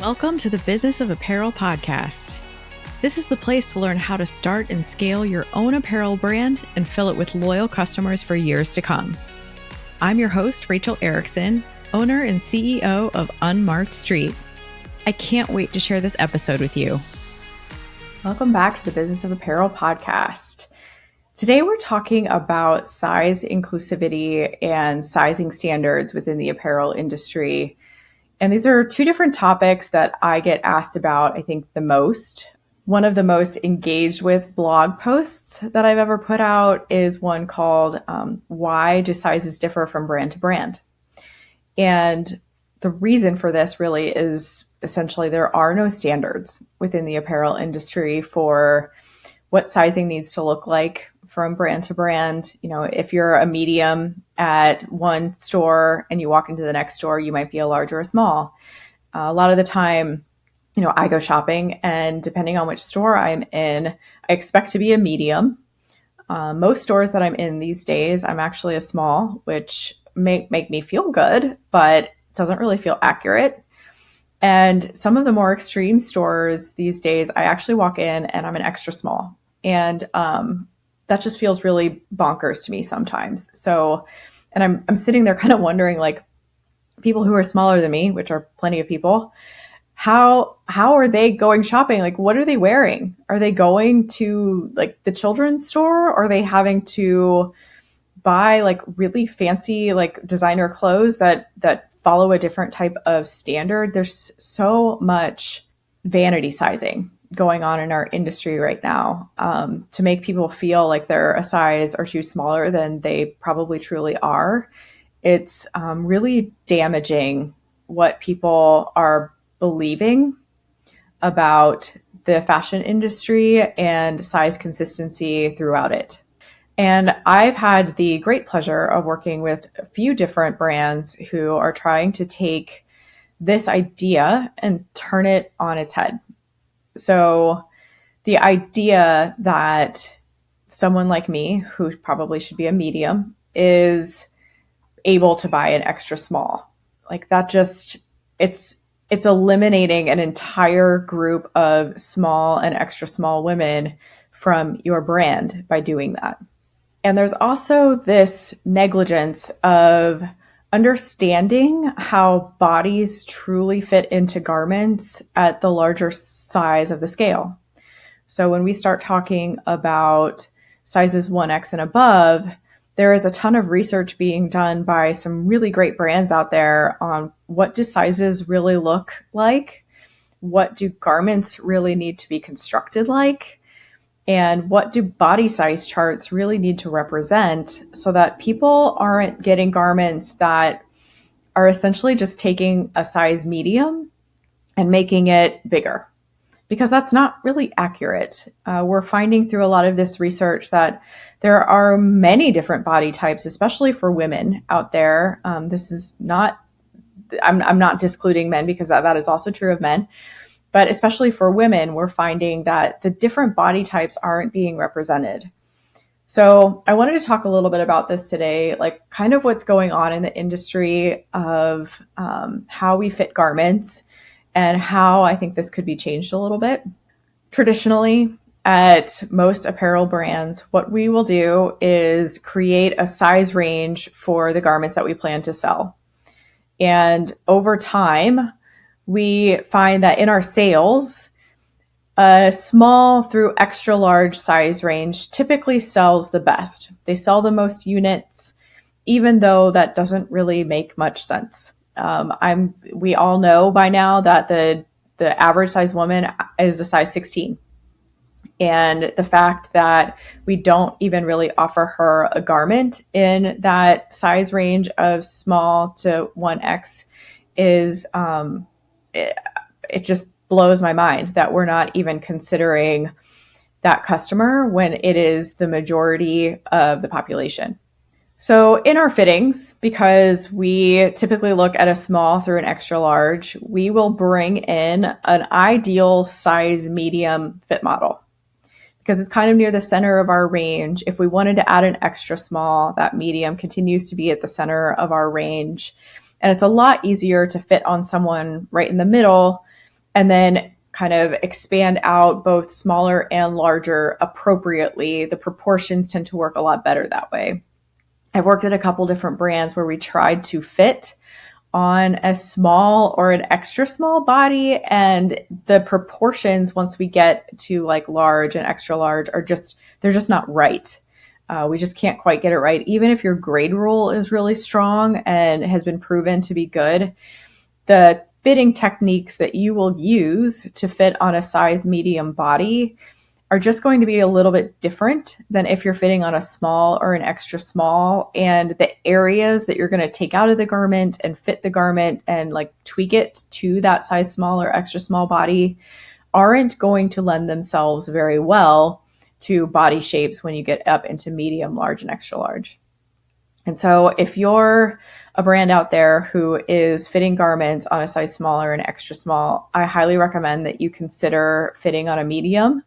Welcome to the Business of Apparel podcast. This is the place to learn how to start and scale your own apparel brand and fill it with loyal customers for years to come. I'm your host, Rachel Erickson, owner and CEO of Unmarked Street. I can't wait to share this episode with you. Welcome back to the Business of Apparel podcast. Today we're talking about size inclusivity and sizing standards within the apparel industry. And these are two different topics that I get asked about, I think, the most. One of the most engaged with blog posts that I've ever put out is one called Why Do Sizes Differ from Brand to Brand? And the reason for this really is essentially there are no standards within the apparel industry for what sizing needs to look like from brand to brand. You know, if you're a medium at one store and you walk into the next store, you might be a large or a small. A lot of the time, you know, I go shopping and depending on which store I'm in, I expect to be a medium. Most stores that I'm in these days, I'm actually a small, which make me feel good, but doesn't really feel accurate. And some of the more extreme stores these days, I actually walk in and I'm an extra small. And that just feels really bonkers to me sometimes. So, and I'm sitting there kind of wondering, like, people who are smaller than me, which are plenty of people, how are they going shopping? Like, what are they wearing? Are they going to like the children's store? Or are they having to buy like really fancy like designer clothes that follow a different type of standard? There's so much vanity sizing going on in our industry right now to make people feel like they're a size or two smaller than they probably truly are. It's really damaging what people are believing about the fashion industry and size consistency throughout it. And I've had the great pleasure of working with a few different brands who are trying to take this idea and turn it on its head. So the idea that someone like me, who probably should be a medium, is able to buy an extra small, like that just, it's eliminating an entire group of small and extra small women from your brand by doing that. And there's also this negligence of understanding how bodies truly fit into garments at the larger size of the scale. So when we start talking about sizes 1X and above, there is a ton of research being done by some really great brands out there on what do sizes really look like, what do garments really need to be constructed like, and what do body size charts really need to represent so that people aren't getting garments that are essentially just taking a size medium and making it bigger, because that's not really accurate. We're finding through a lot of this research that there are many different body types, especially for women out there. This is not, I'm not discluding men, because that is also true of men. But especially for women, we're finding that the different body types aren't being represented. So I wanted to talk a little bit about this today, like kind of what's going on in the industry of how we fit garments and how I think this could be changed a little bit. Traditionally, at most apparel brands, what we will do is create a size range for the garments that we plan to sell. And over time, we find that in our sales, a small through extra large size range typically sells the best. They sell the most units, even though that doesn't really make much sense. We all know by now that the average size woman is a size 16. And the fact that we don't even really offer her a garment in that size range of small to 1X is, it just blows my mind that we're not even considering that customer when it is the majority of the population. So in our fittings, because we typically look at a small through an extra large, we will bring in an ideal size medium fit model, because it's kind of near the center of our range. If we wanted to add an extra small, that medium continues to be at the center of our range. And it's a lot easier to fit on someone right in the middle and then kind of expand out both smaller and larger appropriately. The proportions tend to work a lot better that way. I've worked at a couple different brands where we tried to fit on a small or an extra small body, and the proportions once we get to like large and extra large are they're just not right. We just can't quite get it right. Even if your grade rule is really strong and has been proven to be good, the fitting techniques that you will use to fit on a size medium body are just going to be a little bit different than if you're fitting on a small or an extra small. And the areas that you're going to take out of the garment and fit the garment and like tweak it to that size small or extra small body aren't going to lend themselves very well to body shapes when you get up into medium, large, and extra large. And so if you're a brand out there who is fitting garments on a size smaller and extra small, I highly recommend that you consider fitting on a medium.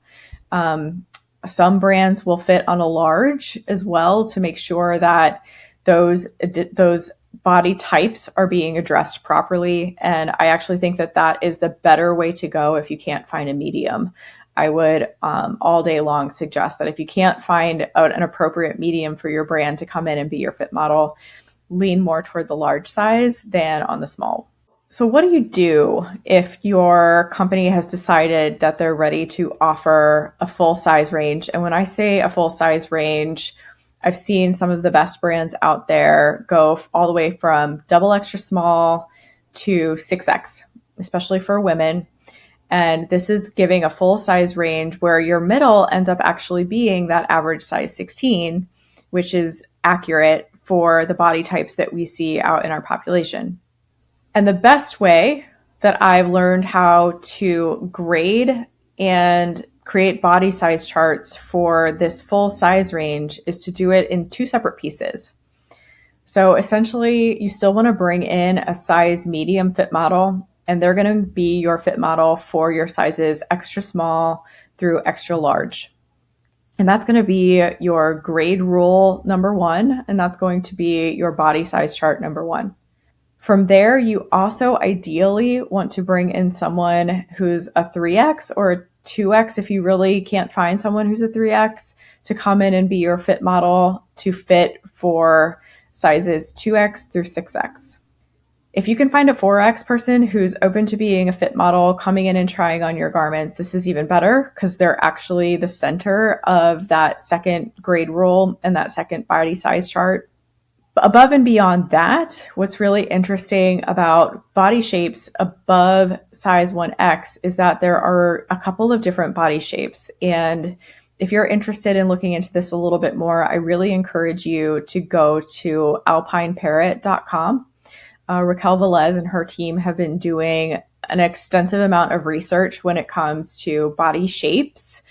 Some brands will fit on a large as well to make sure that those body types are being addressed properly. And I actually think that that is the better way to go if you can't find a medium. I would all day long suggest that if you can't find an appropriate medium for your brand to come in and be your fit model, lean more toward the large size than on the small. So what do you do if your company has decided that they're ready to offer a full size range? And when I say a full size range, I've seen some of the best brands out there go all the way from double extra small to 6X, especially for women. And this is giving a full size range where your middle ends up actually being that average size 16, which is accurate for the body types that we see out in our population. And the best way that I've learned how to grade and create body size charts for this full size range is to do it in two separate pieces. So essentially, you still want to bring in a size medium fit model, and they're going to be your fit model for your sizes extra small through extra large. And that's going to be your grade rule number one, and that's going to be your body size chart number one. From there, you also ideally want to bring in someone who's a 3X or a 2X if you really can't find someone who's a 3X to come in and be your fit model to fit for sizes 2X through 6X. If you can find a 4X person who's open to being a fit model, coming in and trying on your garments, this is even better because they're actually the center of that second grade rule and that second body size chart. Above and beyond that, what's really interesting about body shapes above size 1X is that there are a couple of different body shapes. And if you're interested in looking into this a little bit more, I really encourage you to go to alpineparrot.com. Raquel Velez and her team have been doing an extensive amount of research when it comes to body shapes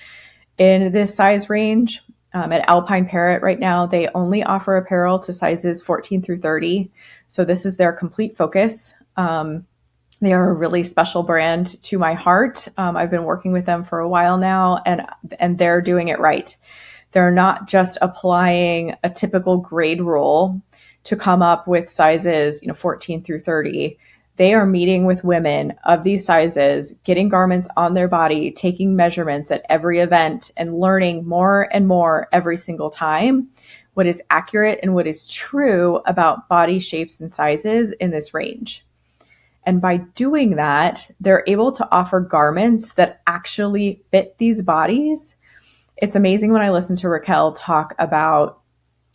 in this size range. At Alpine Parrot right now, they only offer apparel to sizes 14 through 30. So this is their complete focus. They are a really special brand to my heart. I've been working with them for a while now, and they're doing it right. They're not just applying a typical grade rule to come up with sizes, 14 through 30. They are meeting with women of these sizes, getting garments on their body, taking measurements at every event, and learning more and more every single time what is accurate and what is true about body shapes and sizes in this range. And by doing that, they're able to offer garments that actually fit these bodies. It's amazing when I listen to Raquel talk about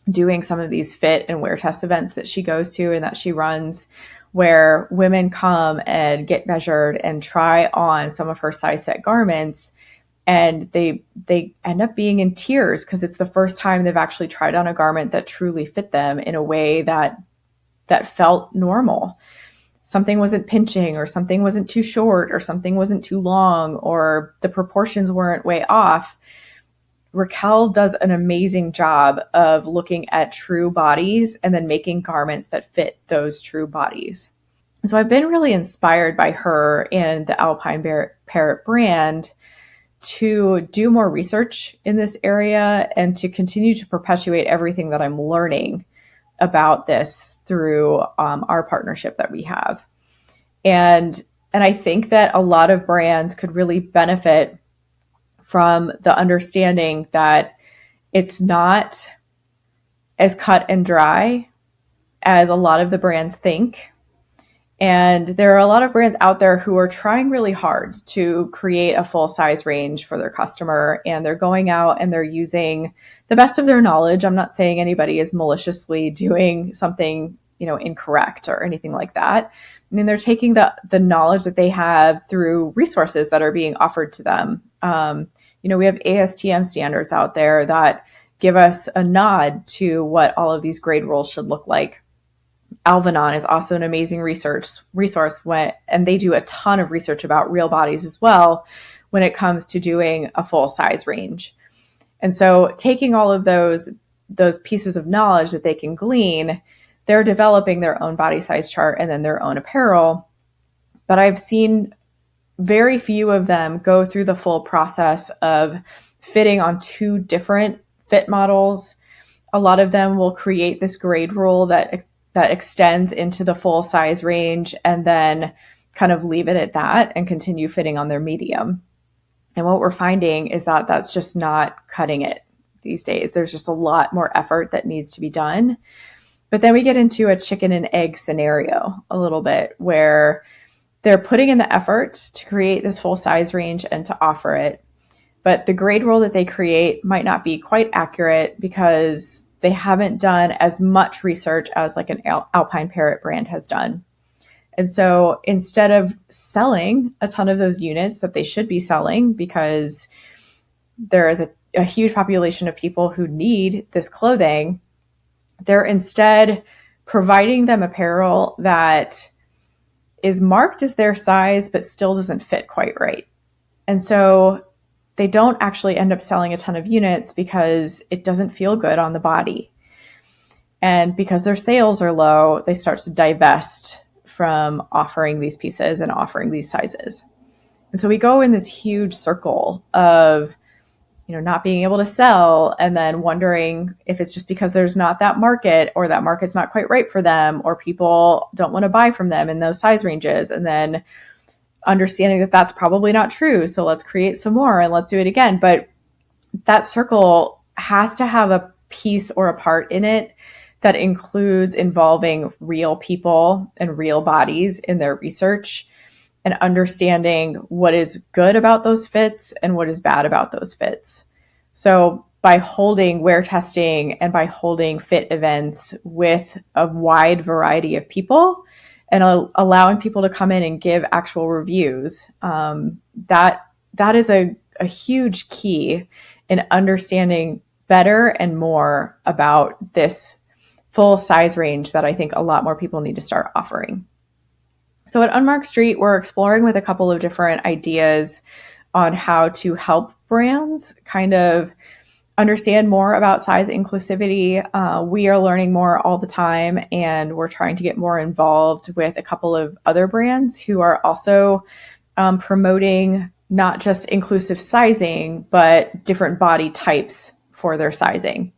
doing some of these fit and wear test events that she goes to and that she runs, where women come and get measured and try on some of her size set garments. And they end up being in tears because it's the first time they've actually tried on a garment that truly fit them in a way that felt normal. Something wasn't pinching, or something wasn't too short, or something wasn't too long, or the proportions weren't way off. Raquel does an amazing job of looking at true bodies and then making garments that fit those true bodies. So I've been really inspired by her and the Alpine Parrot brand to do more research in this area and to continue to perpetuate everything that I'm learning about this through our partnership that we have. And And I think that a lot of brands could really benefit from the understanding that it's not as cut and dry as a lot of the brands think. And there are a lot of brands out there who are trying really hard to create a full size range for their customer. And they're going out and they're using the best of their knowledge. I'm not saying anybody is maliciously doing something, incorrect or anything like that. I mean, they're taking the knowledge that they have through resources that are being offered to them. We have ASTM standards out there that give us a nod to what all of these grade rules should look like. Alvanon is also an amazing resource and they do a ton of research about real bodies as well when it comes to doing a full size range. And so taking all of those pieces of knowledge that they can glean, they're developing their own body size chart and then their own apparel. But I've seen very few of them go through the full process of fitting on two different fit models. A lot of them will create this grade rule that extends into the full size range and then kind of leave it at that and continue fitting on their medium. And what we're finding is that that's just not cutting it these days. There's just a lot more effort that needs to be done. But then we get into a chicken and egg scenario a little bit where they're putting in the effort to create this full size range and to offer it. But the grade rule that they create might not be quite accurate because they haven't done as much research as like an Alpine Parrot brand has done. And so instead of selling a ton of those units that they should be selling, because there is a huge population of people who need this clothing, they're instead providing them apparel that is marked as their size, but still doesn't fit quite right. And so they don't actually end up selling a ton of units because it doesn't feel good on the body. And because their sales are low, they start to divest from offering these pieces and offering these sizes. And so we go in this huge circle of, not being able to sell and then wondering if it's just because there's not that market or that market's not quite right for them or people don't want to buy from them in those size ranges. And then understanding that that's probably not true. So let's create some more and let's do it again. But that circle has to have a piece or a part in it that includes involving real people and real bodies in their research and understanding what is good about those fits and what is bad about those fits. So by holding wear testing and by holding fit events with a wide variety of people and allowing people to come in and give actual reviews, that is a huge key in understanding better and more about this full size range that I think a lot more people need to start offering. So at Unmarked Street, we're exploring with a couple of different ideas on how to help brands kind of understand more about size inclusivity. We are learning more all the time, and we're trying to get more involved with a couple of other brands who are also promoting not just inclusive sizing, but different body types for their sizing.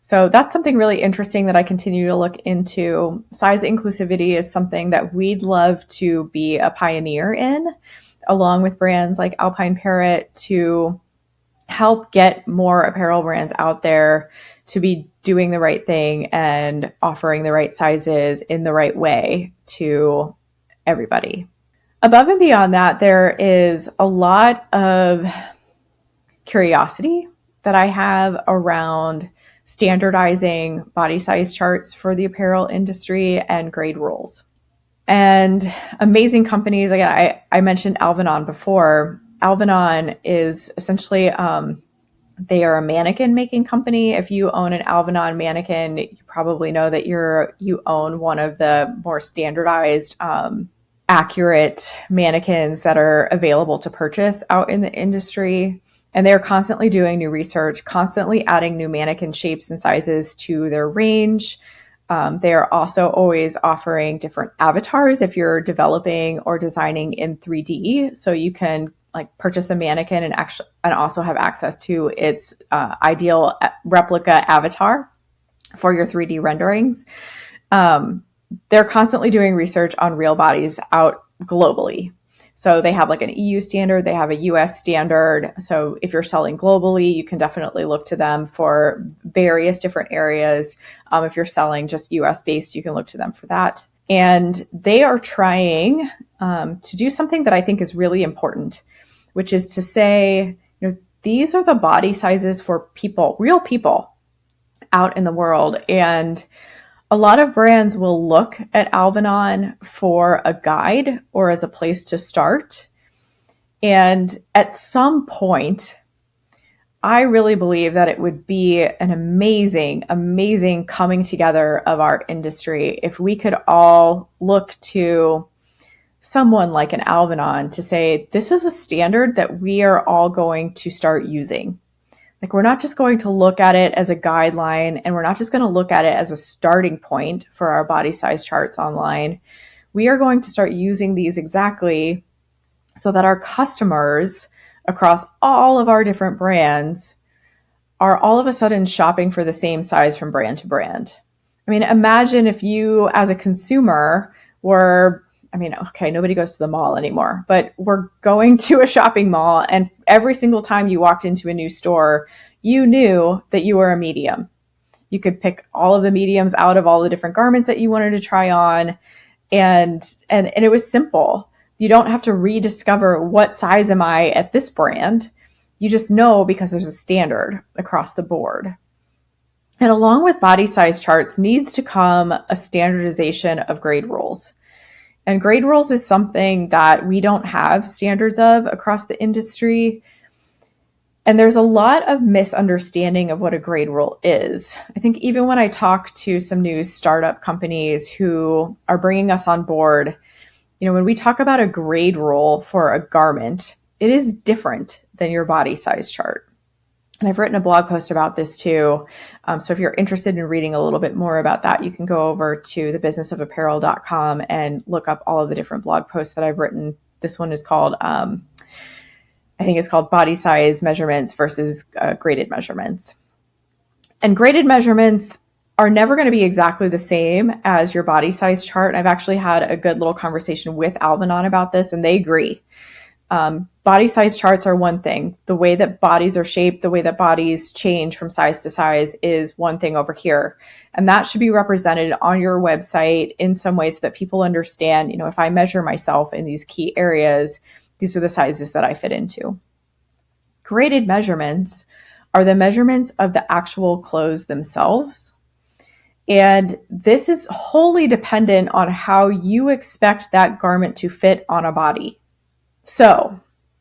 So that's something really interesting that I continue to look into. Size inclusivity is something that we'd love to be a pioneer in, along with brands like Alpine Parrot, to help get more apparel brands out there to be doing the right thing and offering the right sizes in the right way to everybody. Above and beyond that, there is a lot of curiosity that I have around standardizing body size charts for the apparel industry and grade rules. And amazing companies, again, I mentioned Alvanon before. Alvanon is essentially, they are a mannequin making company. If you own an Alvanon mannequin, you probably know that you own one of the more standardized, accurate mannequins that are available to purchase out in the industry. And they're constantly doing new research, constantly adding new mannequin shapes and sizes to their range. They are also always offering different avatars if you're developing or designing in 3D. So you can purchase a mannequin and also have access to its ideal replica avatar for your 3D renderings. They're constantly doing research on real bodies out globally. So they have like an EU standard, they have a US standard. So if you're selling globally, you can definitely look to them for various different areas. If you're selling just US based, you can look to them for that. And they are trying to do something that I think is really important, which is to say, these are the body sizes for people, real people out in the world. And a lot of brands will look at Alvanon for a guide or as a place to start. And at some point, I really believe that it would be an amazing, amazing coming together of our industry if we could all look to someone like an Alvanon to say, this is a standard that we are all going to start using. Like, we're not just going to look at it as a guideline, and we're not just going to look at it as a starting point for our body size charts online. We are going to start using these exactly so that our customers across all of our different brands are all of a sudden shopping for the same size from brand to brand. I mean, imagine if you as a consumer were, okay, nobody goes to the mall anymore, but we're going to a shopping mall, and every single time you walked into a new store, you knew that you were a medium. You could pick all of the mediums out of all the different garments that you wanted to try on. And it was simple. You don't have to rediscover what size am I at this brand. You just know because there's a standard across the board. And along with body size charts needs to come a standardization of grade rules. And grade rules is something that we don't have standards of across the industry. And there's a lot of misunderstanding of what a grade rule is. I think even when I talk to some new startup companies who are bringing us on board, when we talk about a grade rule for a garment, it is different than your body size chart. And I've written a blog post about this too. So if you're interested in reading a little bit more about that, you can go over to thebusinessofapparel.com and look up all of the different blog posts that I've written. This one is called, I think it's called Body Size Measurements versus Graded Measurements. And graded measurements are never going to be exactly the same as your body size chart. I've actually had a good little conversation with Alvanon about this, and they agree. Body size charts are one thing. The way that bodies are shaped, the way that bodies change from size to size is one thing over here. And that should be represented on your website in some way so that people understand, if I measure myself in these key areas, these are the sizes that I fit into. Graded measurements are the measurements of the actual clothes themselves. And this is wholly dependent on how you expect that garment to fit on a body. So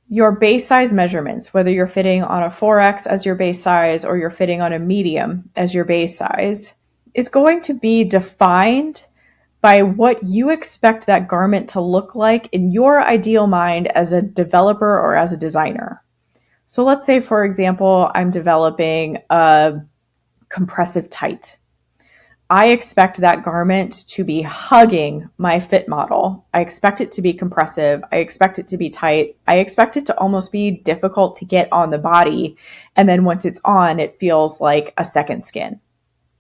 your base size measurements, whether you're fitting on a 4X as your base size or you're fitting on a medium as your base size, is going to be defined by what you expect that garment to look like in your ideal mind as a developer or as a designer. So let's say, for example, I'm developing a compressive tight. I expect that garment to be hugging my fit model. I expect it to be compressive. I expect it to be tight. I expect it to almost be difficult to get on the body. And then once it's on, it feels like a second skin.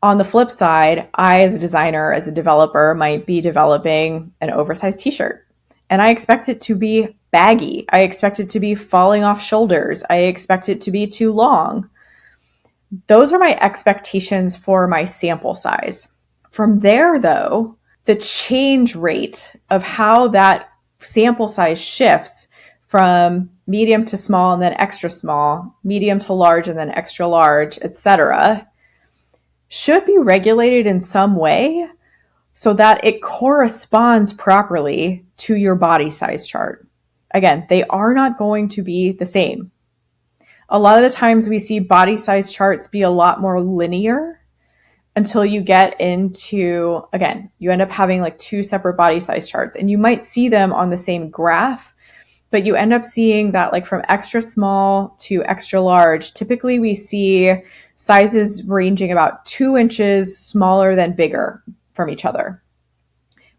On the flip side, I, as a designer, as a developer, might be developing an oversized t-shirt. And I expect it to be baggy. I expect it to be falling off shoulders. I expect it to be too long. Those are my expectations for my sample size. From there, though, the change rate of how that sample size shifts from medium to small and then extra small, medium to large and then extra large, etc., should be regulated in some way so that it corresponds properly to your body size chart. Again, they are not going to be the same. A lot of the times we see body size charts be a lot more linear until you get into, again, you end up having like two separate body size charts, and you might see them on the same graph, but you end up seeing that like from extra small to extra large, typically we see sizes ranging about 2 inches smaller than bigger from each other.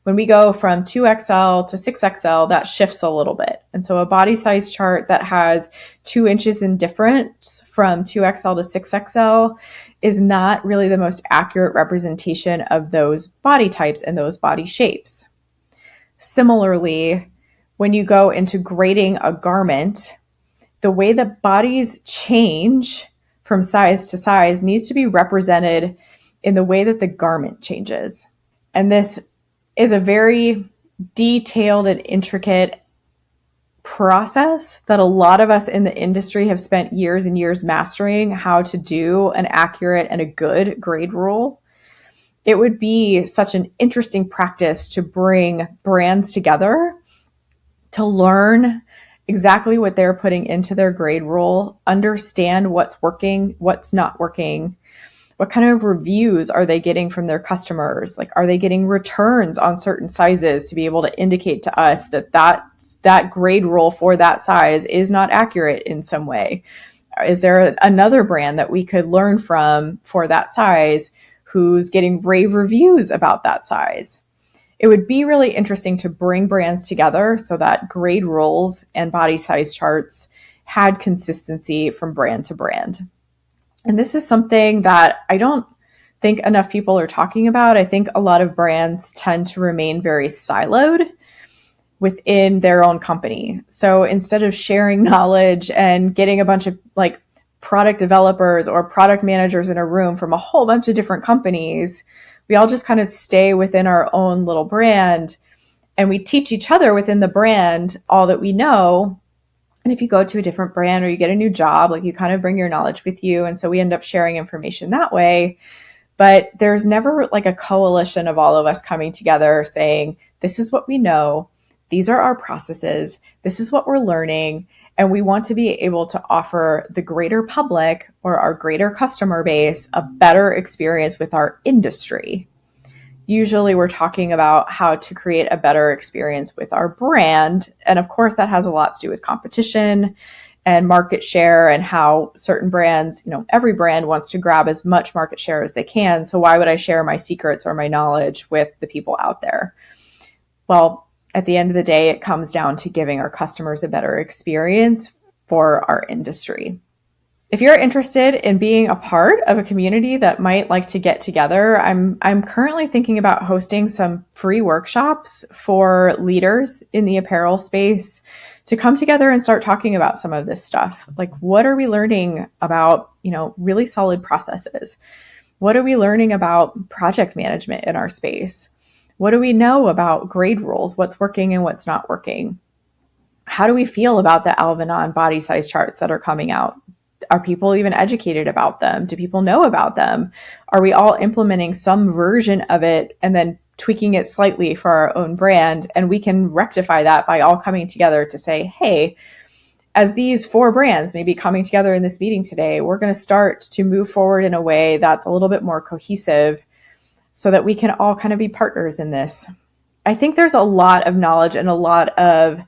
When we go from 2XL to 6XL, that shifts a little bit. And so a body size chart that has 2 inches in difference from 2XL to 6XL is not really the most accurate representation of those body types and those body shapes. Similarly, when you go into grading a garment, the way that bodies change from size to size needs to be represented in the way that the garment changes. And this is a very detailed and intricate process that a lot of us in the industry have spent years and years mastering how to do an accurate and a good grade rule. It would be such an interesting practice to bring brands together to learn exactly what they're putting into their grade rule, understand what's working, what's not working, what kind of reviews are they getting from their customers? Like, are they getting returns on certain sizes to be able to indicate to us that that grade rule for that size is not accurate in some way? Is there another brand that we could learn from for that size who's getting rave reviews about that size? It would be really interesting to bring brands together so that grade rules and body size charts had consistency from brand to brand. And this is something that I don't think enough people are talking about. I think a lot of brands tend to remain very siloed within their own company. So instead of sharing knowledge and getting a bunch of like product developers or product managers in a room from a whole bunch of different companies, we all just kind of stay within our own little brand and we teach each other within the brand all that we know. And if you go to a different brand or you get a new job, like you kind of bring your knowledge with you. And so we end up sharing information that way. But there's never like a coalition of all of us coming together saying, this is what we know. These are our processes. This is what we're learning. And we want to be able to offer the greater public or our greater customer base a better experience with our industry. Usually we're talking about how to create a better experience with our brand. And of course, that has a lot to do with competition and market share and how certain brands, every brand wants to grab as much market share as they can. So why would I share my secrets or my knowledge with the people out there? Well, at the end of the day, it comes down to giving our customers a better experience for our industry. If you're interested in being a part of a community that might like to get together, I'm currently thinking about hosting some free workshops for leaders in the apparel space to come together and start talking about some of this stuff. Like, what are we learning about, really solid processes? What are we learning about project management in our space? What do we know about grade rules? What's working and what's not working? How do we feel about the Alvanon body size charts that are coming out? Are people even educated about them? Do people know about them? Are we all implementing some version of it and then tweaking it slightly for our own brand? And we can rectify that by all coming together to say, hey, as these 4 brands may be coming together in this meeting today, we're going to start to move forward in a way that's a little bit more cohesive so that we can all kind of be partners in this. I think there's a lot of knowledge and a lot of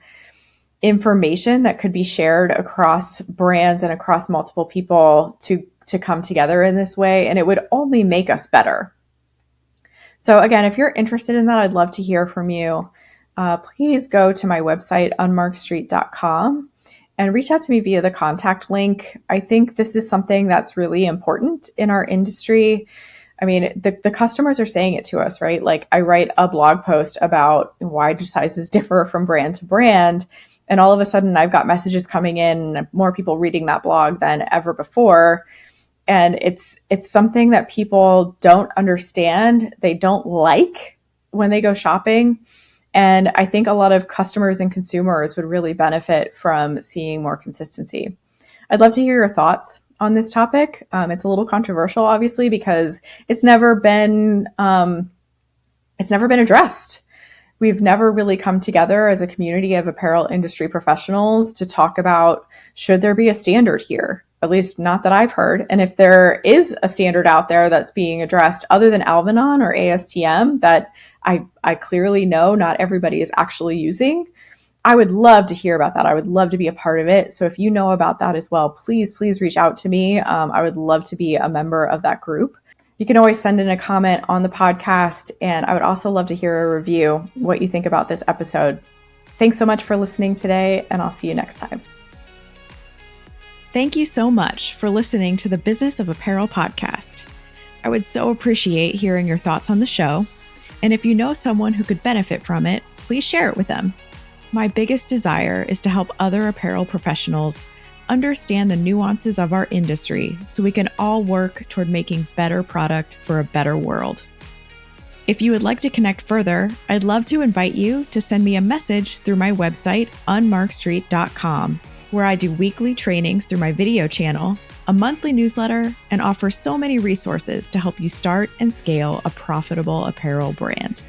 information that could be shared across brands and across multiple people to come together in this way, and it would only make us better. So again, if you're interested in that, I'd love to hear from you. Please go to my website, unmarkedstreet.com, and reach out to me via the contact link. I think this is something that's really important in our industry. I mean, the customers are saying it to us, right? Like, I write a blog post about why do sizes differ from brand to brand, and all of a sudden I've got messages coming in, more people reading that blog than ever before. And it's something that people don't understand. They don't like when they go shopping. And I think a lot of customers and consumers would really benefit from seeing more consistency. I'd love to hear your thoughts on this topic. It's a little controversial, obviously, because it's never been addressed. We've never really come together as a community of apparel industry professionals to talk about, should there be a standard here? At least not that I've heard. And if there is a standard out there that's being addressed other than Alvanon or ASTM that I clearly know not everybody is actually using, I would love to hear about that. I would love to be a part of it. So if you know about that as well, please reach out to me. I would love to be a member of that group. You can always send in a comment on the podcast, and I would also love to hear a review, what you think about this episode. Thanks so much for listening today, and I'll see you next time. Thank you so much for listening to the Business of Apparel podcast. I would so appreciate hearing your thoughts on the show, and if you know someone who could benefit from it, please share it with them. My biggest desire is to help other apparel professionals understand the nuances of our industry so we can all work toward making better product for a better world. If you would like to connect further, I'd love to invite you to send me a message through my website, unmarkstreet.com, where I do weekly trainings through my video channel, a monthly newsletter, and offer so many resources to help you start and scale a profitable apparel brand.